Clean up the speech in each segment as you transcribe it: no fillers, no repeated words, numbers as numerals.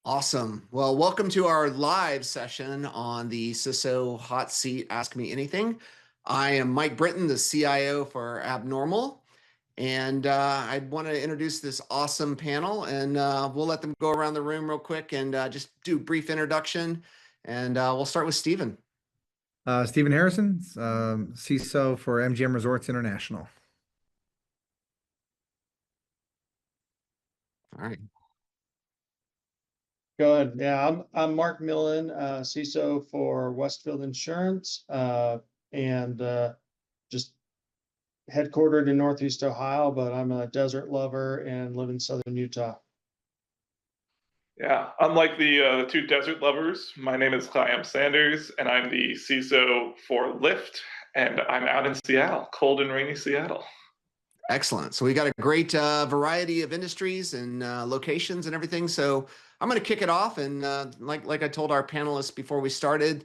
Awesome. Well, welcome to our live session on the CISO Hot Seat Ask Me Anything. I am Mike Britton, the CIO for Abnormal, and I want to introduce this awesome panel, and we'll let them go around the room real quick and just do a brief introduction, and we'll start with Stephen. Stephen Harrison, CISO for MGM Resorts International. All right. Go ahead. Yeah, I'm Mark Millen, CISO for Westfield Insurance, and just headquartered in Northeast Ohio, but I'm a desert lover and live in Southern Utah. Yeah, unlike the two desert lovers, my name is Chaim Sanders, and I'm the CISO for Lyft, and I'm out in Seattle, cold and rainy Seattle. Excellent. So we got a great variety of industries and locations and everything. So I'm going to kick it off. And like I told our panelists before we started,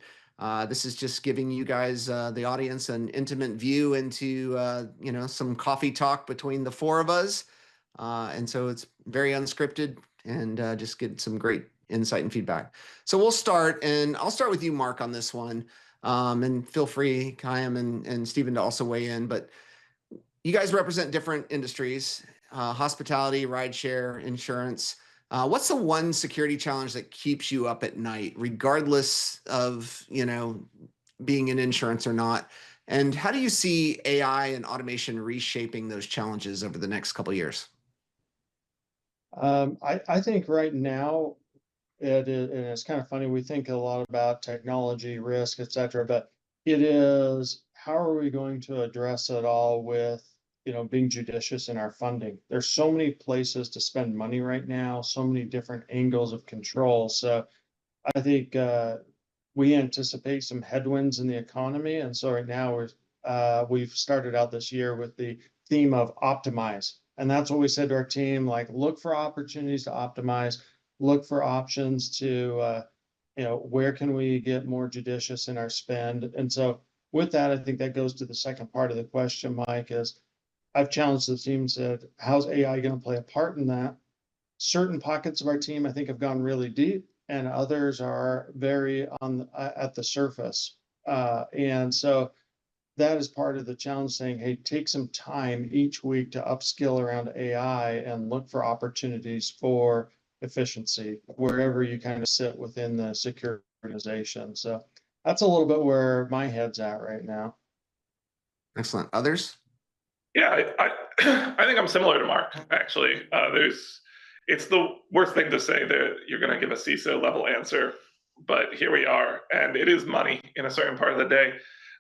this is just giving you guys, the audience, an intimate view into some coffee talk between the four of us. And so it's very unscripted and just get some great insight and feedback. So we'll start, and I'll start with you, Mark, on this one. And feel free, Chaim and Stephen, to also weigh in. But you guys represent different industries, hospitality, rideshare, insurance. What's the one security challenge that keeps you up at night, regardless of, being in insurance or not? And how do you see AI and automation reshaping those challenges over the next couple of years? I think right now and it's kind of funny. We think a lot about technology, risk, et cetera, but it is how are we going to address it all with being judicious in our funding. There's so many places to spend money right now, so many different angles of control. So I think we anticipate some headwinds in the economy, and so right now we've started out this year with the theme of optimize, and that's what we said to our team: like, look for opportunities to optimize, look for options to where can we get more judicious in our spend. And so with that, I think that goes to the second part of the question, Mike, is I've challenged the team, said, how's AI going to play a part in that? Certain pockets of our team, I think, have gone really deep, and others are very at the surface. And so that is part of the challenge, saying, hey, take some time each week to upskill around AI and look for opportunities for efficiency wherever you kind of sit within the security organization. So that's a little bit where my head's at right now. Excellent. Others? Yeah, I think I'm similar to Mark, actually. It's the worst thing to say that you're going to give a CISO level answer, but here we are, and it is money in a certain part of the day.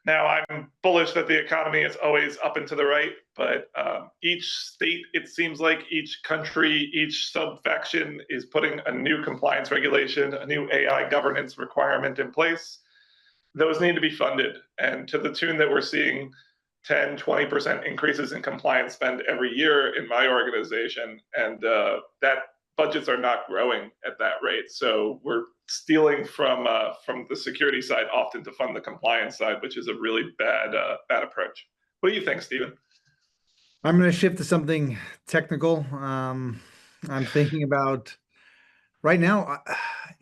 Now, I'm bullish that the economy is always up and to the right, but each state, it seems like each country, each subfaction is putting a new compliance regulation, a new AI governance requirement in place. Those need to be funded, and to the tune that we're seeing 10, 20% increases in compliance spend every year in my organization, and that budgets are not growing at that rate. So we're stealing from the security side often to fund the compliance side, which is a really bad approach. What do you think, Stephen? I'm going to shift to something technical. I'm thinking about right now.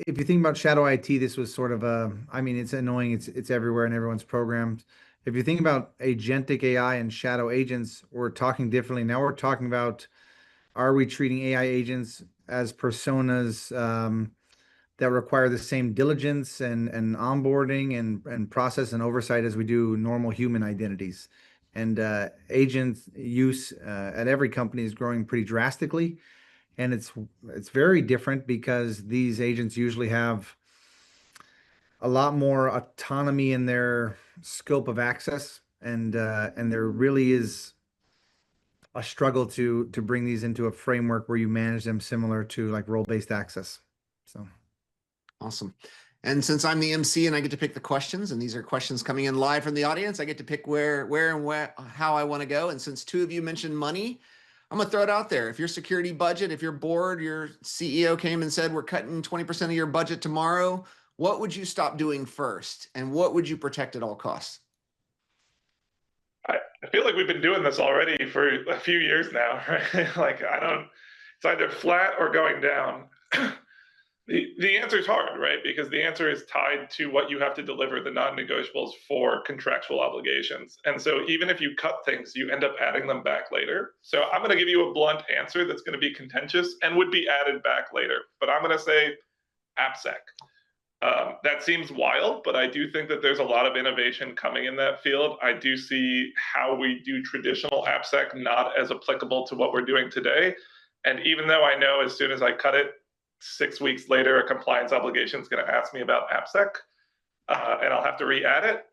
If you think about shadow IT, this was sort of it's annoying. It's everywhere in everyone's programs. If you think about agentic AI and shadow agents, we're talking differently. Now we're talking about, are we treating AI agents as personas that require the same diligence and onboarding and process and oversight as we do normal human identities? And agent use at every company is growing pretty drastically. And it's very different because these agents usually have a lot more autonomy in their scope of access, and there really is a struggle to bring these into a framework where you manage them similar to like role-based access. So awesome. And since I'm the MC and I get to pick the questions, and these are questions coming in live from the audience, I get to pick where and how I want to go. And since two of you mentioned money, I'm going to throw it out there. If your security budget, if your board, your CEO came and said, we're cutting 20% of your budget tomorrow, what would you stop doing first? And what would you protect at all costs? I feel like we've been doing this already for a few years now, right? Like, it's either flat or going down. The answer is hard, right? Because the answer is tied to what you have to deliver, the non-negotiables for contractual obligations. And so even if you cut things, you end up adding them back later. So I'm going to give you a blunt answer that's going to be contentious and would be added back later. But I'm going to say AppSec. That seems wild, but I do think that there's a lot of innovation coming in that field. I do see how we do traditional AppSec not as applicable to what we're doing today. And even though I know as soon as I cut it, 6 weeks later, a compliance obligation is going to ask me about AppSec, and I'll have to re-add it.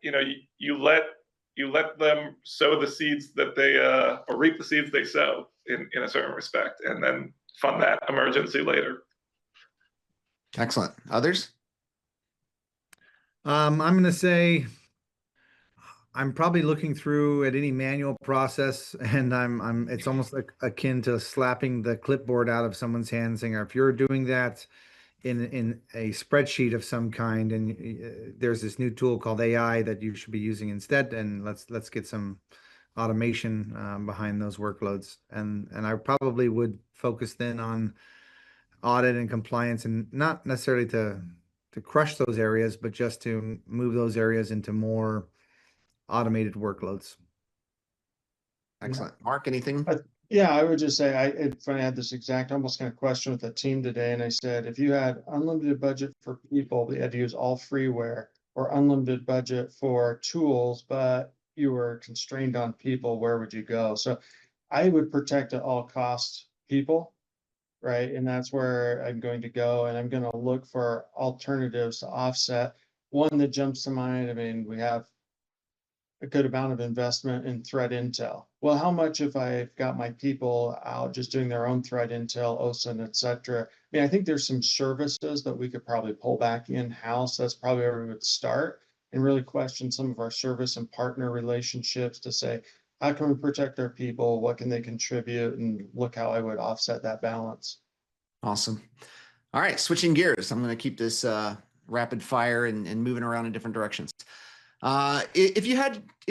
You let them sow the seeds that they or reap the seeds they sow in a certain respect, and then fund that emergency later. Excellent. Others? I'm going to say I'm probably looking through at any manual process, and it's almost like akin to slapping the clipboard out of someone's hand, saying, if you're doing that in a spreadsheet of some kind, and there's this new tool called AI that you should be using instead, and let's get some automation behind those workloads. And I probably would focus then on audit and compliance, and not necessarily to crush those areas, but just to move those areas into more automated workloads. Excellent. Mark, anything? Yeah, I would just say I had this exact almost kind of question with the team today, and I said, if you had unlimited budget for people, but you had to use all freeware, or unlimited budget for tools, but you were constrained on people, where would you go? So I would protect at all costs people, right? And that's where I'm going to go, and I'm going to look for alternatives to offset. One that jumps to mind, I mean, we have a good amount of investment in threat intel. Well, how much if I've got my people out just doing their own threat intel, OSINT, et cetera? I mean, I think there's some services that we could probably pull back in-house. That's probably where we would start, and really question some of our service and partner relationships to say, how can we protect our people? What can they contribute? And look how I would offset that balance. Awesome. All right, switching gears. I'm going to keep this rapid fire and moving around in different directions. If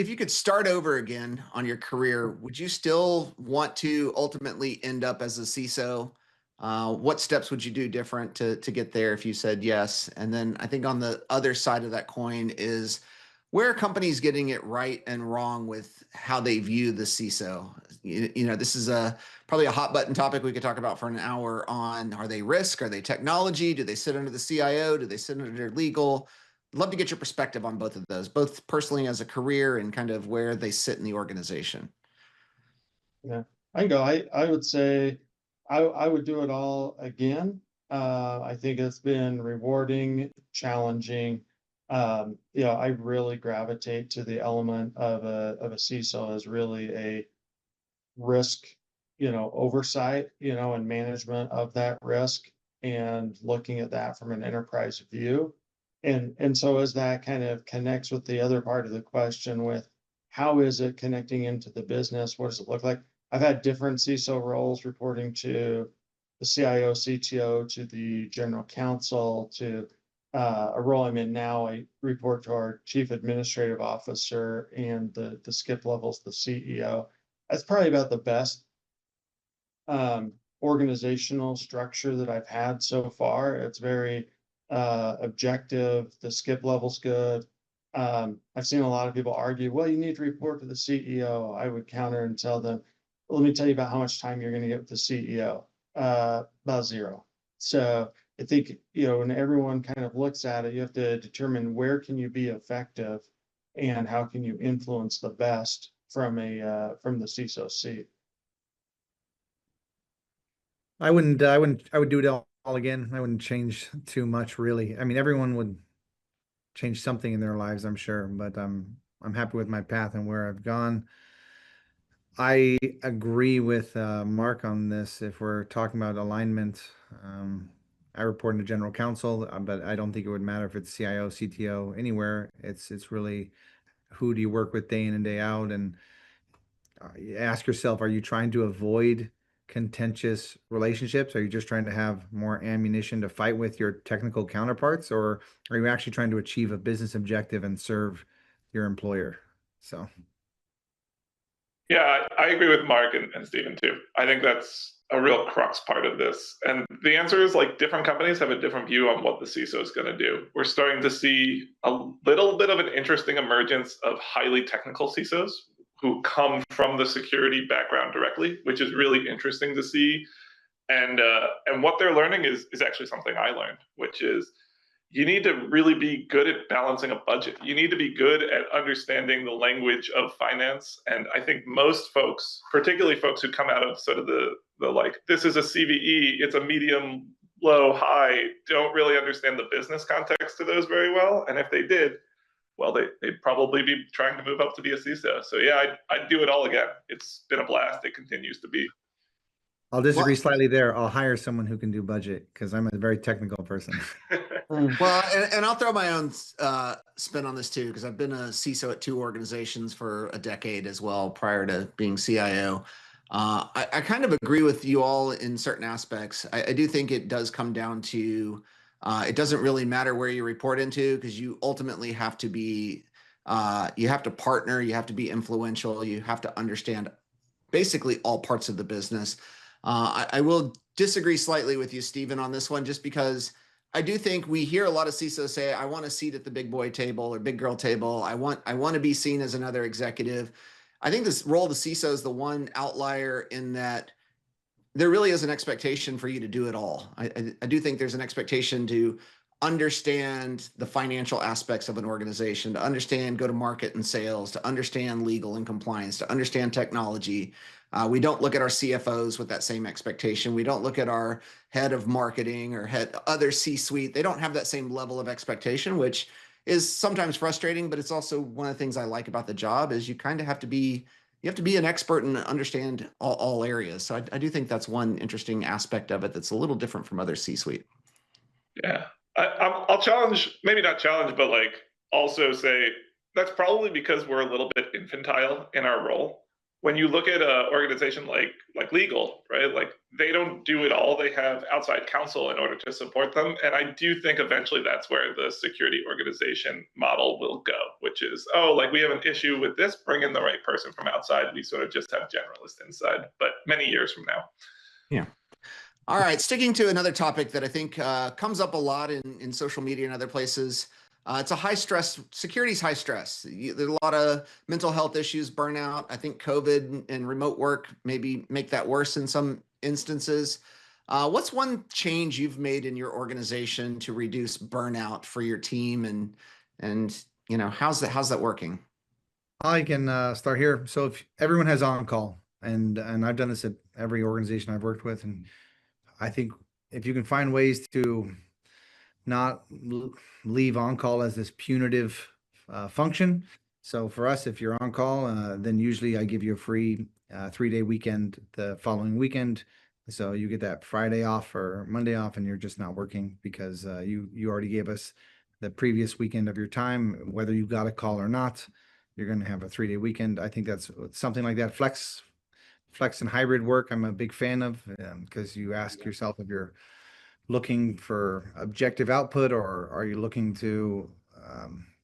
you could start over again on your career, would you still want to ultimately end up as a CISO? What steps would you do different to get there if you said yes? And then I think on the other side of that coin is, where are companies getting it right and wrong with how they view the CISO? This is probably a hot button topic we could talk about for an hour on, are they risk? Are they technology? Do they sit under the CIO? Do they sit under legal? I'd love to get your perspective on both of those, both personally as a career and kind of where they sit in the organization. Yeah, I can go. I would say I would do it all again. I think it's been rewarding, challenging. I really gravitate to the element of a CISO as really a risk, oversight, and management of that risk, and looking at that from an enterprise view. And so as that kind of connects with the other part of the question, with how is it connecting into the business? What does it look like? I've had different CISO roles, reporting to the CIO, CTO, to the general counsel, to a role I'm in now. I report to our chief administrative officer, and the skip levels, the CEO. That's probably about the best organizational structure that I've had so far. It's very objective. The skip level's good. I've seen a lot of people argue, well, you need to report to the CEO. I would counter and tell them, let me tell you about how much time you're going to get with the CEO. About zero. So I think, when everyone kind of looks at it, you have to determine where can you be effective and how can you influence the best from the CISO seat. I would do it all again. I wouldn't change too much, really. I mean, everyone would change something in their lives, I'm sure, but I'm happy with my path and where I've gone. I agree with Mark on this. If we're talking about alignment, I report into general counsel, but I don't think it would matter if it's CIO, CTO, anywhere. It's really, who do you work with day in and day out, and ask yourself, are you trying to avoid contentious relationships? Are you just trying to have more ammunition to fight with your technical counterparts, or are you actually trying to achieve a business objective and serve your employer? So yeah, I agree with Mark and Stephen too. I think that's a real crux part of this. And the answer is like different companies have a different view on what the CISO is going to do. We're starting to see a little bit of an interesting emergence of highly technical CISOs who come from the security background directly, which is really interesting to see. And what they're learning is actually something I learned, which is you need to really be good at balancing a budget. You need to be good at understanding the language of finance. And I think most folks, particularly folks who come out of sort of the like, this is a CVE, it's a medium, low, high, don't really understand the business context to those very well. And if they did, well, they'd probably be trying to move up to be a CISO. So yeah, I'd do it all again. It's been a blast. It continues to be. I'll disagree slightly there. I'll hire someone who can do budget because I'm a very technical person. Well, and I'll throw my own spin on this too, because I've been a CISO at 2 organizations for a decade as well prior to being CIO. I kind of agree with you all in certain aspects. I do think it does come down to it doesn't really matter where you report into, because you ultimately have to be you have to partner, you have to be influential, you have to understand basically all parts of the business. I will disagree slightly with you, Stephen, on this one, just because I do think we hear a lot of CISOs say, I want a seat at the big boy table or big girl table. I want to be seen as another executive. I think this role of the CISO is the one outlier in that there really is an expectation for you to do it all. I do think there's an expectation to understand the financial aspects of an organization, to understand go-to-market and sales, to understand legal and compliance, to understand technology. We don't look at our CFOs with that same expectation. We don't look at our head of marketing or other C-suite. They don't have that same level of expectation, which is sometimes frustrating, but it's also one of the things I like about the job is you kind of have to be an expert and understand all areas. So I do think that's one interesting aspect of it that's a little different from other C-suite. Yeah. I'll challenge, maybe not challenge, but like also say that's probably because we're a little bit infantile in our role. When you look at an organization like legal, right? Like they don't do it all. They have outside counsel in order to support them. And I do think eventually that's where the security organization model will go, which is, oh, like we have an issue with this, bring in the right person from outside. We sort of just have generalists inside, but many years from now. Yeah. All right, sticking to another topic that I think comes up a lot in social media and other places. It's a high stress, security is high stress. There's a lot of mental health issues, burnout. I think COVID and remote work maybe make that worse in some instances. What's one change you've made in your organization to reduce burnout for your team, and you know, how's that working? I can start here. So if everyone has on-call, and I've done this at every organization I've worked with, and I think if you can find ways to not leave on-call as this punitive function. So for us, if you're on call, then usually I give you a free 3-day weekend the following weekend. So you get that Friday off or Monday off, and you're just not working because you already gave us the previous weekend of your time, whether you got a call or not. You're going to have a 3-day weekend. I think that's something like that. Flex and hybrid work, I'm a big fan of, because you ask yourself if you're looking for objective output or are you looking to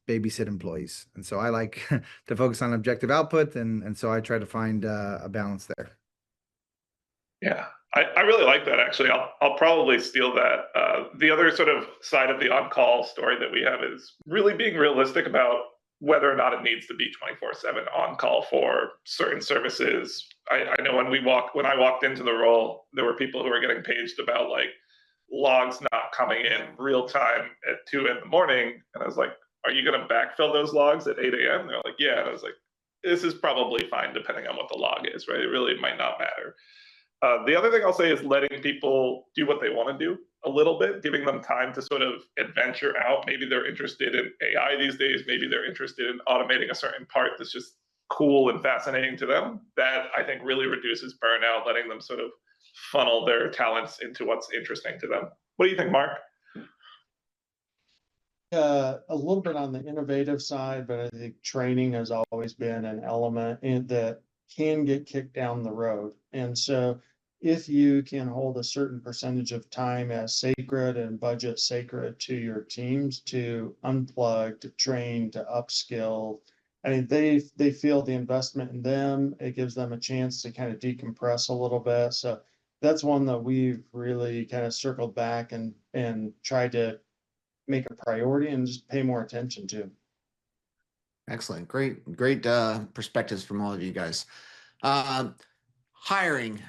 babysit employees. And so I like to focus on objective output, and so I try to find a balance there. Yeah, I really like that, actually. I'll probably steal that. The other sort of side of the on-call story that we have is really being realistic about whether or not it needs to be 24/7 on call for certain services. I know when I walked into the role, there were people who were getting paged about like logs not coming in real time at 2 a.m. And I was like, are you going to backfill those logs at 8 a.m.? They're like, yeah. And I was like, this is probably fine depending on what the log is, right? It really might not matter. The other thing I'll say is letting people do what they want to do a little bit, giving them time to sort of adventure out. Maybe they're interested in AI these days. Maybe they're interested in automating a certain part that's just cool and fascinating to them. That I think really reduces burnout, letting them sort of funnel their talents into what's interesting to them. What do you think, Mark? A little bit on the innovative side, but I think training has always been an element that can get kicked down the road. And so if you can hold a certain percentage of time as sacred and budget sacred to your teams to unplug, to train, to upskill, I mean, they feel the investment in them. It gives them a chance to kind of decompress a little bit. So that's one that we've really kind of circled back and tried to make a priority and just pay more attention to. Excellent. Great perspectives from all of you guys. Hiring,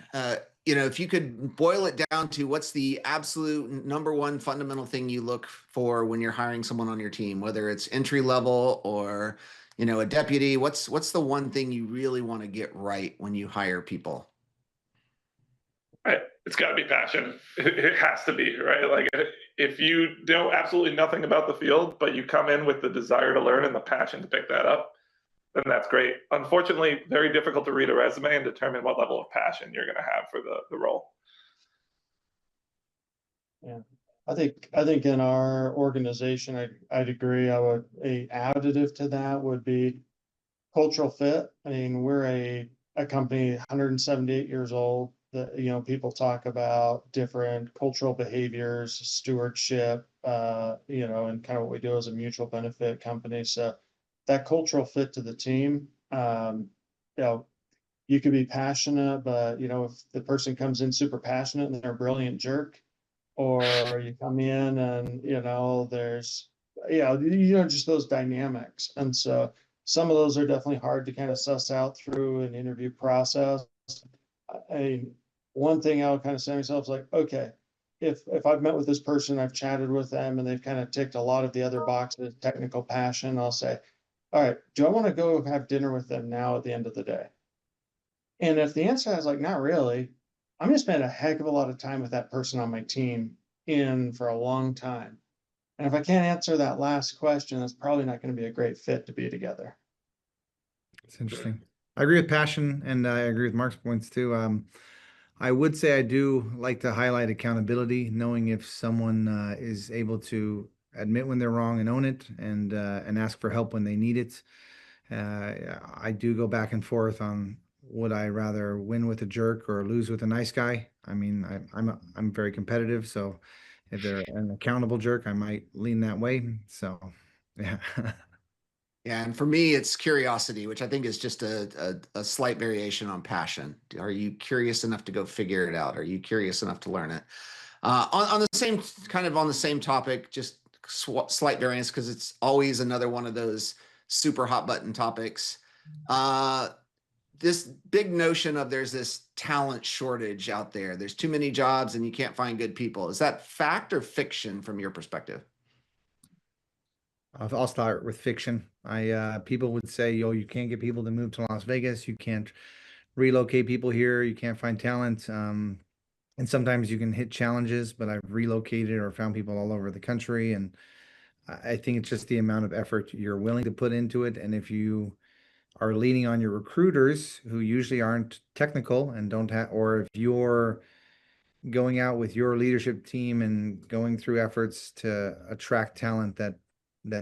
if you could boil it down to what's the absolute number one fundamental thing you look for when you're hiring someone on your team, whether it's entry level or, a deputy, what's the one thing you really want to get right when you hire people? It's got to be passion. It has to be, right? Like if you know absolutely nothing about the field, but you come in with the desire to learn and the passion to pick that up, then that's great. Unfortunately, very difficult to read a resume and determine what level of passion you're going to have for the role. Yeah, I think in our organization, I'd agree. A additive to that would be cultural fit. I mean, we're a company 178 years old. That people talk about different cultural behaviors, stewardship, and kind of what we do as a mutual benefit company. So that cultural fit to the team, you could be passionate, but if the person comes in super passionate and they're a brilliant jerk, or you come in and there's just those dynamics. And so some of those are definitely hard to kind of suss out through an interview process. One thing I would kind of say to myself is like, okay, if I've met with this person, I've chatted with them and they've kind of ticked a lot of the other boxes, technical passion, I'll say, all right, do I want to go have dinner with them now at the end of the day? And if the answer is like, not really, I'm going to spend a heck of a lot of time with that person on my team for a long time. And if I can't answer that last question, that's probably not going to be a great fit to be together. It's interesting. I agree with passion, and I agree with Mark's points too. I would say I do like to highlight accountability, knowing if someone is able to admit when they're wrong and own it, and ask for help when they need it. I do go back and forth on would I rather win with a jerk or lose with a nice guy. I mean, I'm very competitive, so if they're an accountable jerk, I might lean that way. So, yeah. Yeah, and for me, it's curiosity, which I think is just a slight variation on passion. Are you curious enough to go figure it out? Are you curious enough to learn it? On the same topic, just slight variance because it's always another one of those super hot button topics. This big notion of there's this talent shortage out there. There's too many jobs and you can't find good people. Is that fact or fiction from your perspective? I'll start with fiction. People would say, yo, you can't get people to move to Las Vegas. You can't relocate people here. You can't find talent. And sometimes you can hit challenges, but I've relocated or found people all over the country. And I think it's just the amount of effort you're willing to put into it. And if you are leaning on your recruiters who usually aren't technical and don't have, or if you're going out with your leadership team and going through efforts to attract talent that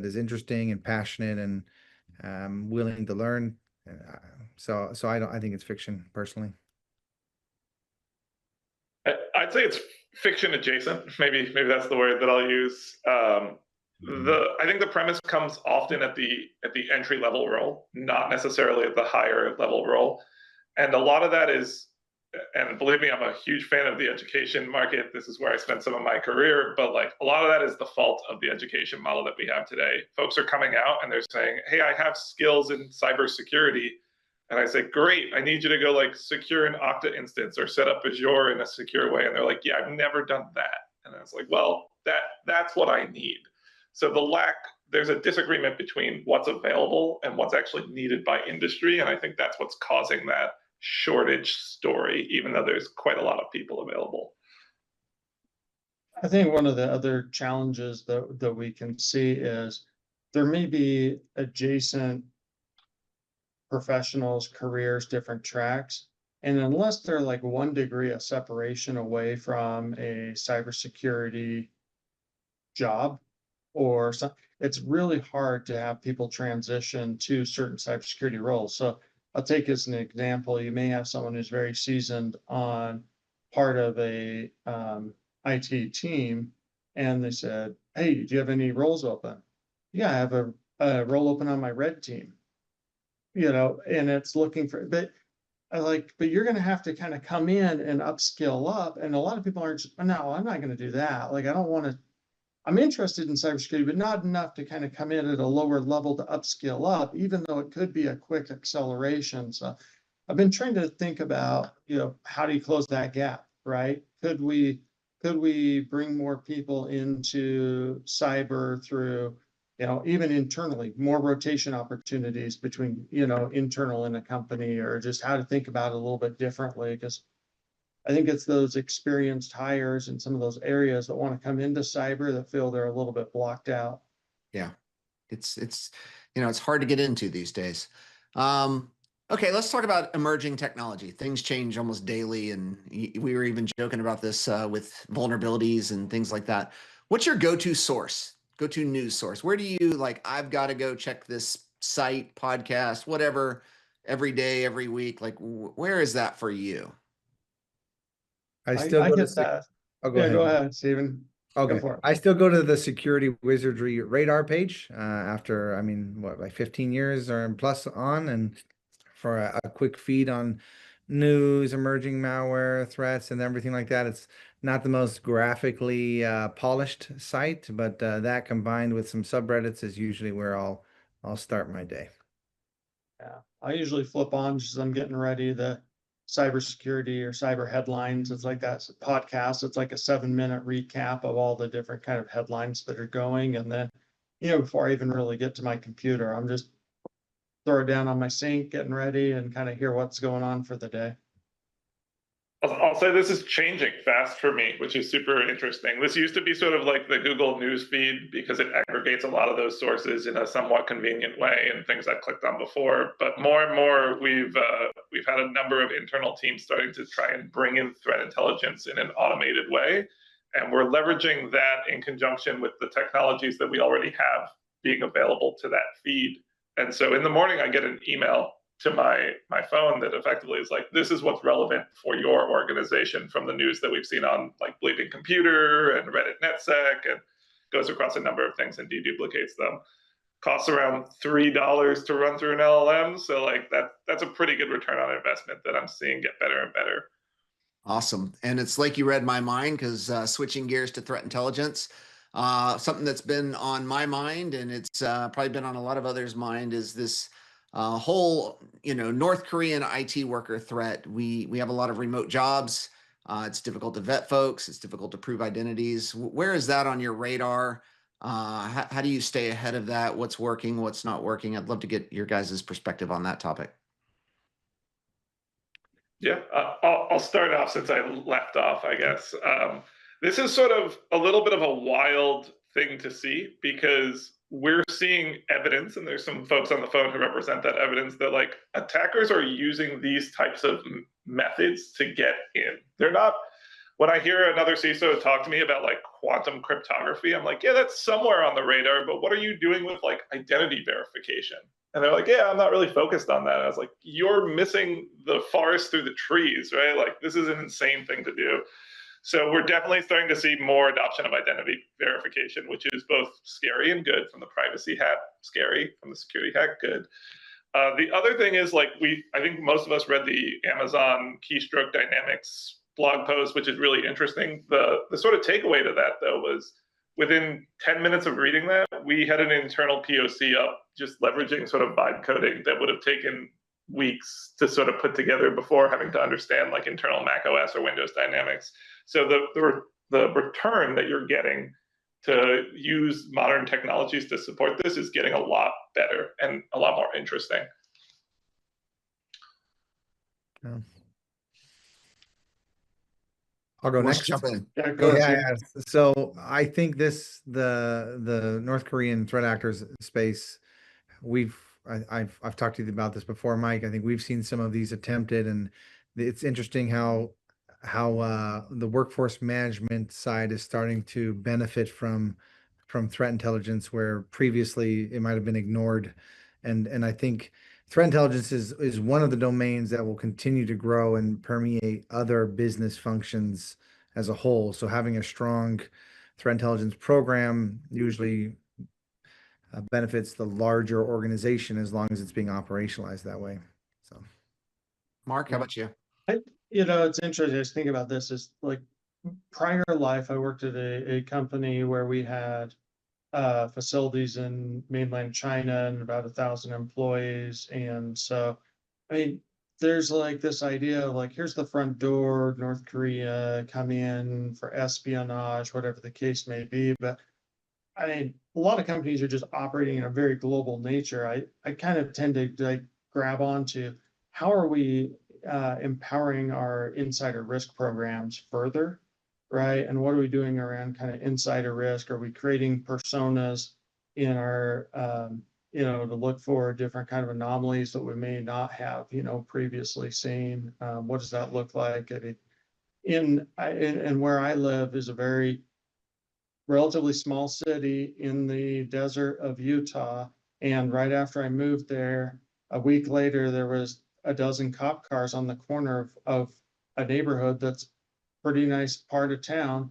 is interesting and passionate and willing to learn. So I think it's fiction personally. I'd say it's fiction adjacent. Maybe that's the word that I'll use. I think the premise comes often at the entry level role, not necessarily at the higher level role. And a lot of that is, and believe me, I'm a huge fan of the education market. This is where I spent some of my career, but like a lot of that is the fault of the education model that we have today. Folks are coming out and they're saying, hey, I have skills in cybersecurity. And I say, great, I need you to go like secure an Okta instance or set up Azure in a secure way. And they're like, yeah, I've never done that. And I was like, well, that's what I need. So there's a disagreement between what's available and what's actually needed by industry. And I think that's what's causing that shortage story, even though there's quite a lot of people available. I think one of the other challenges that we can see is there may be adjacent professionals, careers, different tracks. And unless they're like 1 degree of separation away from a cybersecurity job or something, it's really hard to have people transition to certain cybersecurity roles. So I'll take as an example, you may have someone who's very seasoned on part of a IT team, and they said, hey, do you have any roles open? Yeah, I have a role open on my red team. And it's looking for, but but you're going to have to kind of come in and upskill up. And a lot of people aren't, no, I'm not going to do that. Like, I don't want to, I'm interested in cybersecurity, but not enough to kind of come in at a lower level to upskill up, even though it could be a quick acceleration. So I've been trying to think about, how do you close that gap, right? Could we bring more people into cyber through, even internally, more rotation opportunities between, internal in a company, or just how to think about it a little bit differently? Because I think it's those experienced hires in some of those areas that want to come into cyber that feel they're a little bit blocked out. Yeah, it's it's hard to get into these days. Okay, let's talk about emerging technology. Things change almost daily, and we were even joking about this with vulnerabilities and things like that. What's your go-to source, go-to news source? Where do you like, I've got to go check this site, podcast, whatever, every day, every week? Like, where is that for you? I I, still I go to get that. Oh, go Yeah, ahead. go ahead, Stephen. Go Okay. for it. I still go to the security wizardry radar page after, I mean, what, like 15 years or plus on, and for a quick feed on news, emerging malware threats, and everything like that. It's not the most graphically polished site, but that combined with some subreddits is usually where I'll start my day. Yeah, I usually flip on just as I'm getting ready the cybersecurity or cyber headlines. It's like that podcast. It's like a 7-minute recap of all the different kind of headlines that are going. And then, before I even really get to my computer, I'm just throw it down on my sink, getting ready, and kind of hear what's going on for the day. I'll say this is changing fast for me, which is super interesting. This used to be sort of like the Google News feed because it aggregates a lot of those sources in a somewhat convenient way and things I've clicked on before. But more and more, we've had a number of internal teams starting to try and bring in threat intelligence in an automated way, and we're leveraging that in conjunction with the technologies that we already have being available to that feed. And so in the morning, I get an email to my phone that effectively is like, this is what's relevant for your organization from the news that we've seen on like Bleeping Computer and Reddit NetSec, and goes across a number of things and deduplicates them. Costs around $3 to run through an LLM, so like that's a pretty good return on investment that I'm seeing get better and better. Awesome. And it's like you read my mind, because switching gears to threat intelligence, something that's been on my mind, and it's probably been on a lot of others' mind, is this whole, North Korean IT worker threat. We have a lot of remote jobs. It's difficult to vet folks. It's difficult to prove identities. Where is that on your radar? How do you stay ahead of that? What's working? What's not working? I'd love to get your guys' perspective on that topic. Yeah, I'll start off since I left off, I guess. This is sort of a little bit of a wild thing to see because we're seeing evidence, and there's some folks on the phone who represent that evidence, that like attackers are using these types of methods to get in. They're not, when I hear another CISO talk to me about like quantum cryptography, I'm like, yeah, that's somewhere on the radar, but what are you doing with like identity verification? And they're like, yeah, I'm not really focused on that. And I was like, you're missing the forest through the trees, right? Like, this is an insane thing to do. So we're definitely starting to see more adoption of identity verification, which is both scary and good. From the privacy hat, scary; from the security hat, good. The other thing is, like, I think most of us read the Amazon keystroke dynamics blog post, which is really interesting. The sort of takeaway to that, though, was within 10 minutes of reading that, we had an internal POC up just leveraging sort of vibe coding that would have taken weeks to sort of put together before having to understand like internal Mac OS or Windows dynamics. So the return that you're getting to use modern technologies to support this is getting a lot better and a lot more interesting. Yeah. I'll go Let's next. jump in. Yeah, go ahead. Yeah. So I think the North Korean threat actors space, I've talked to you about this before, Mike. I think we've seen some of these attempted, and it's interesting how the workforce management side is starting to benefit from threat intelligence, where previously it might have been ignored. And I think threat intelligence is one of the domains that will continue to grow and permeate other business functions as a whole. So having a strong threat intelligence program usually benefits the larger organization as long as it's being operationalized that way. So Mark, how Yeah. about you? It's interesting. I was thinking about this is like prior life, I worked at a company where we had facilities in mainland China and about 1,000 employees. And so, I mean, there's like this idea of like, here's the front door, North Korea, come in for espionage, whatever the case may be. But I mean, a lot of companies are just operating in a very global nature. I kind of tend to like grab onto how are we empowering our insider risk programs further, right? And what are we doing around kind of insider risk? Are we creating personas in our, to look for different kind of anomalies that we may not have, previously seen? What does that look like? I mean, in where I live is a very relatively small city in the desert of Utah. And right after I moved there, a week later, there was a dozen cop cars on the corner of a neighborhood that's pretty nice part of town.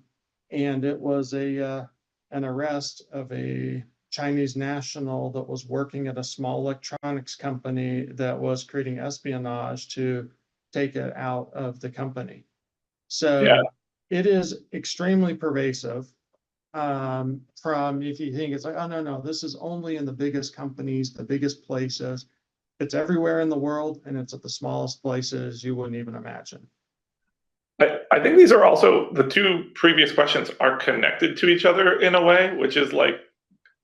And it was an arrest of a Chinese national that was working at a small electronics company that was creating espionage to take it out of the company. So it is extremely pervasive. From if you think it's like, oh, no, this is only in the biggest companies, the biggest places. It's everywhere in the world, and it's at the smallest places you wouldn't even imagine. I think these are also the two previous questions are connected to each other in a way, which is like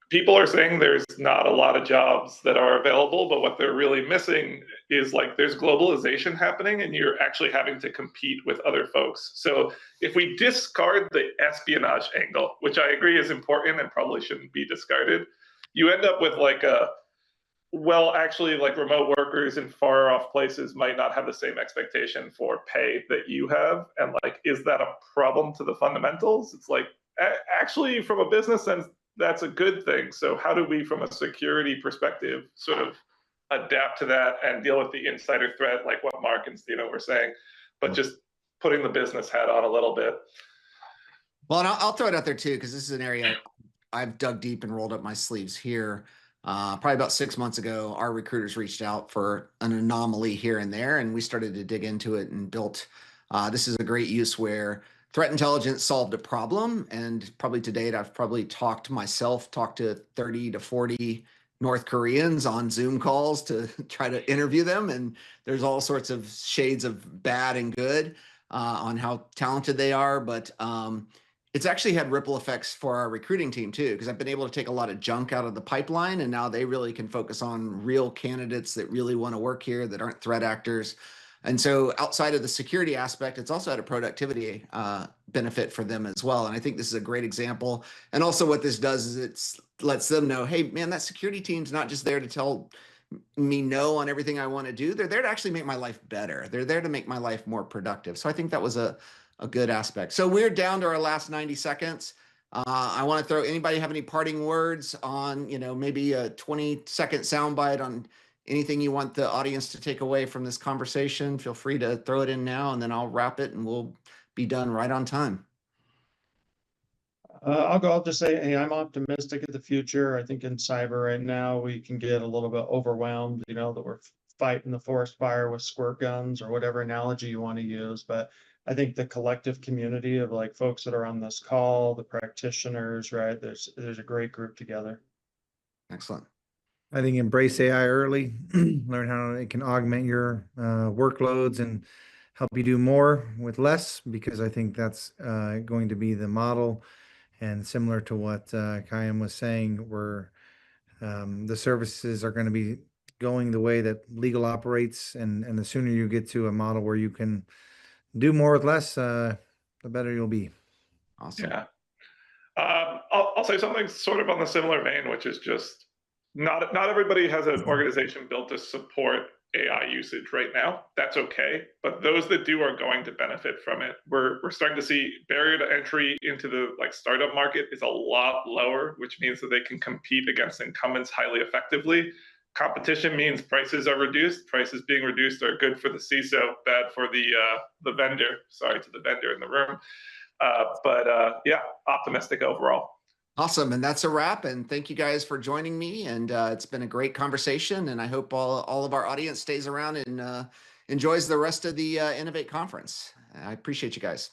people are saying there's not a lot of jobs that are available, but what they're really missing is like there's globalization happening and you're actually having to compete with other folks. So if we discard the espionage angle, which I agree is important and probably shouldn't be discarded, you end up with like actually like remote workers in far off places might not have the same expectation for pay that you have. And like, is that a problem to the fundamentals? It's like, actually from a business sense, that's a good thing. So how do we, from a security perspective, sort of adapt to that and deal with the insider threat, like what Mark and Stephen were saying, but just putting the business hat on a little bit? Well, and I'll throw it out there too, because this is an area I've dug deep and rolled up my sleeves here. Probably about 6 months ago, our recruiters reached out for an anomaly here and there, and we started to dig into it and built. This is a great use where threat intelligence solved a problem, and probably to date, I've probably talked to 30 to 40 North Koreans on Zoom calls to try to interview them, and there's all sorts of shades of bad and good on how talented they are, but it's actually had ripple effects for our recruiting team too, because I've been able to take a lot of junk out of the pipeline, and now they really can focus on real candidates that really want to work here, that aren't threat actors. And so outside of the security aspect, it's also had a productivity benefit for them as well. And I think this is a great example. And also what this does is it lets them know, hey, man, that security team's not just there to tell me no on everything I want to do. They're there to actually make my life better. They're there to make my life more productive. So I think that was a good aspect. So we're down to our last 90 seconds. I want to throw, anybody have any parting words on, maybe a 20-second soundbite on anything you want the audience to take away from this conversation? Feel free to throw it in now, and then I'll wrap it and we'll be done right on time. I'll just say, hey, I'm optimistic of the future. I think in cyber right now, we can get a little bit overwhelmed, that we're fighting the forest fire with squirt guns or whatever analogy you want to use. But I think the collective community of like folks that are on this call, the practitioners, right? There's a great group together. Excellent. I think embrace AI early, learn how it can augment your workloads and help you do more with less, because I think that's going to be the model. And similar to what Kayam was saying, where the services are going to be going the way that legal operates, and the sooner you get to a model where you can do more with less, the better you'll be. Awesome. Yeah. I'll say something sort of on the similar vein, which is just not everybody has an organization built to support AI usage right now. That's okay, but those that do are going to benefit from it. We're starting to see barrier to entry into the startup market is a lot lower, which means that they can compete against incumbents highly effectively. Competition means prices are reduced. Prices being reduced are good for the CISO, bad for the vendor. Sorry to the vendor in the room. But yeah, optimistic overall. Awesome. And that's a wrap. And thank you guys for joining me. And it's been a great conversation. And I hope all of our audience stays around and enjoys the rest of the Innovate conference. I appreciate you guys.